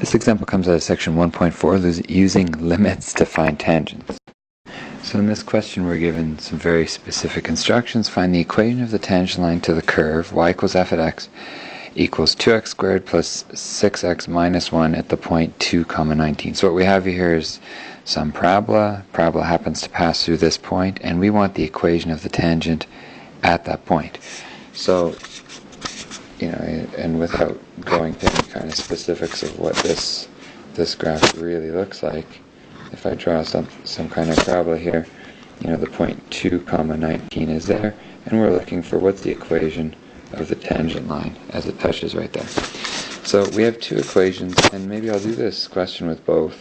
This example comes out of section 1.4, using limits to find tangents. So in this question we're given some very specific instructions. Find the equation of the tangent line to the curve y equals f at x equals 2x squared plus 6x minus 1 at the point 2, 19. So what we have here is some parabola. Parabola happens to pass through this point, and we want the equation of the tangent at that point. So, and without going to any kind of specifics of what this graph really looks like, if I draw some kind of parabola here, the point 2, 19 is there, and we're looking for what's the equation of the tangent line as it touches right there. So we have two equations, and maybe I'll do this question with both.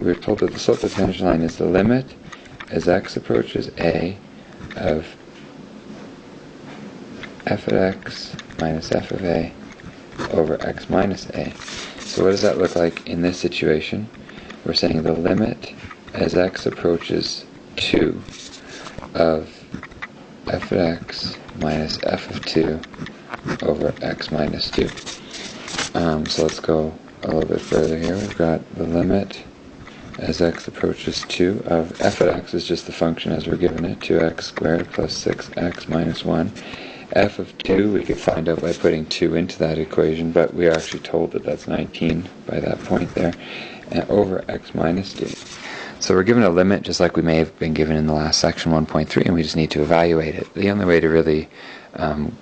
We're told that the slope of the tangent line is the limit as x approaches a of f at x minus f of a over x minus a. So what does that look like in this situation? We're saying the limit as x approaches 2 of f at x minus f of 2 over x minus 2. So let's go a little bit further here. We've got the limit as x approaches 2 of f at x is just the function as we're given it, 2x squared plus 6x minus 1. F of 2 we could find out by putting 2 into that equation, but we are actually told that that's 19 by that point there, and over x minus 2. So we're given a limit just like we may have been given in the last section 1.3, and we just need to evaluate it. The only way to really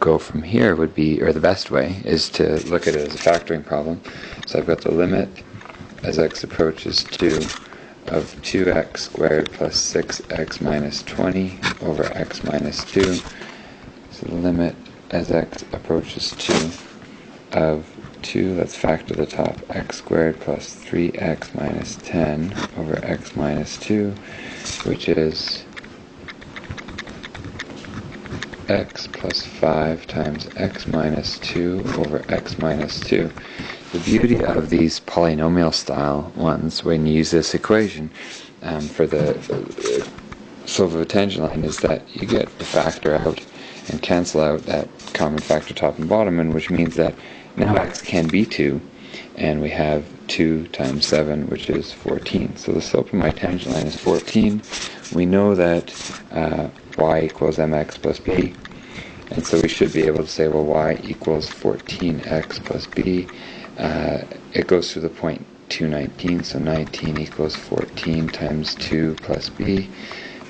go from here would be, or the best way, is to look at it as a factoring problem. So I've got the limit as x approaches 2 of 2x squared plus 6x minus 20 over x minus 2. So the limit as x approaches 2 of 2, let's factor the top, x squared plus 3x minus 10 over x minus 2, which is x plus 5 times x minus 2 over x minus 2. The beauty of these polynomial style ones, when you use this equation for the slope of a tangent line, is that you get to factor out and cancel out that common factor top and bottom, and which means that now x can be 2, and we have 2 times 7, which is 14. So the slope of my tangent line is 14. We know that y equals mx plus b, and so we should be able to say, well, y equals 14x plus b. It goes through the point 2, 19, so 19 equals 14 times 2 plus b,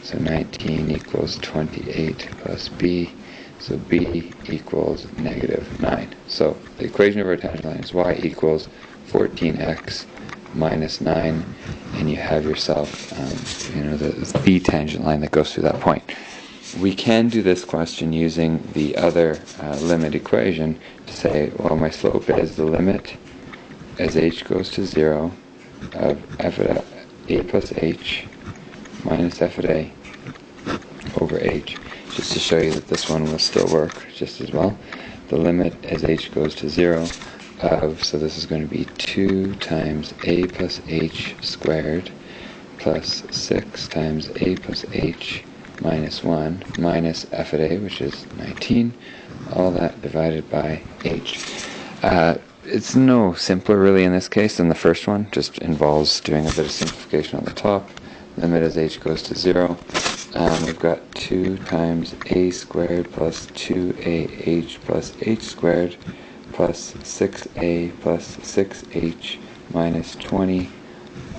so 19 equals 28 plus b. So b equals negative 9. So the equation of our tangent line is y equals 14x minus 9, and you have yourself the tangent line that goes through that point. We can do this question using the other limit equation to say, well, my slope is the limit as h goes to 0 of f at a plus h minus f at a over h. Just to show you that this one will still work just as well. The limit as h goes to 0 of, so this is going to be 2 times a plus h squared plus 6 times a plus h minus 1 minus f at a, which is 19, all that divided by h. It's no simpler really in this case than the first one, just involves doing a bit of simplification on the top. Limit as h goes to 0. We've got 2 times a squared plus 2ah plus h squared plus 6a plus 6h minus 20,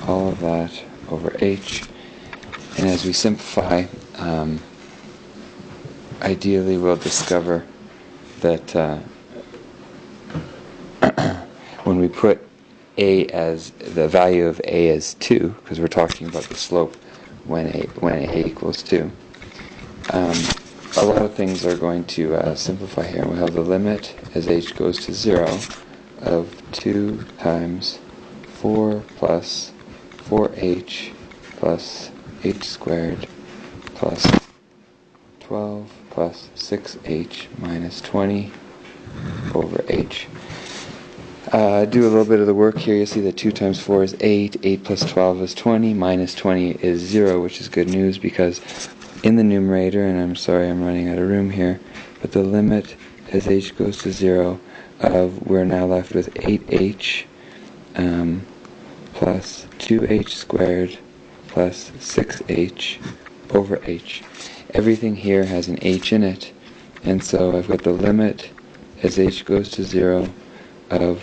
all of that over h. And as we simplify, ideally we'll discover that when we put a as the value of a as 2, because we're talking about the slope when a equals 2, a lot of things are going to simplify here. We'll have the limit as h goes to 0 of 2 times 4 plus 4h plus h squared plus 12 plus 6h minus 20 over h. Do a little bit of the work here. You'll see that 2 times 4 is 8, 8 plus 12 is 20, minus 20 is 0, which is good news because in the numerator, and I'm sorry I'm running out of room here, but the limit as h goes to 0 of, we're now left with 8h plus 2h squared plus 6h over h. Everything here has an h in it, and so I've got the limit as h goes to 0 of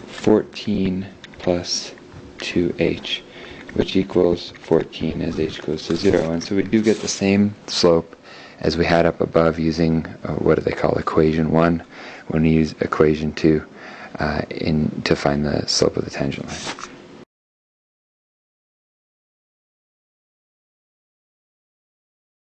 14 plus 2h, which equals 14 as h goes to 0. And so we do get the same slope as we had up above using, what do they call equation 1, when we use equation 2 to find the slope of the tangent line.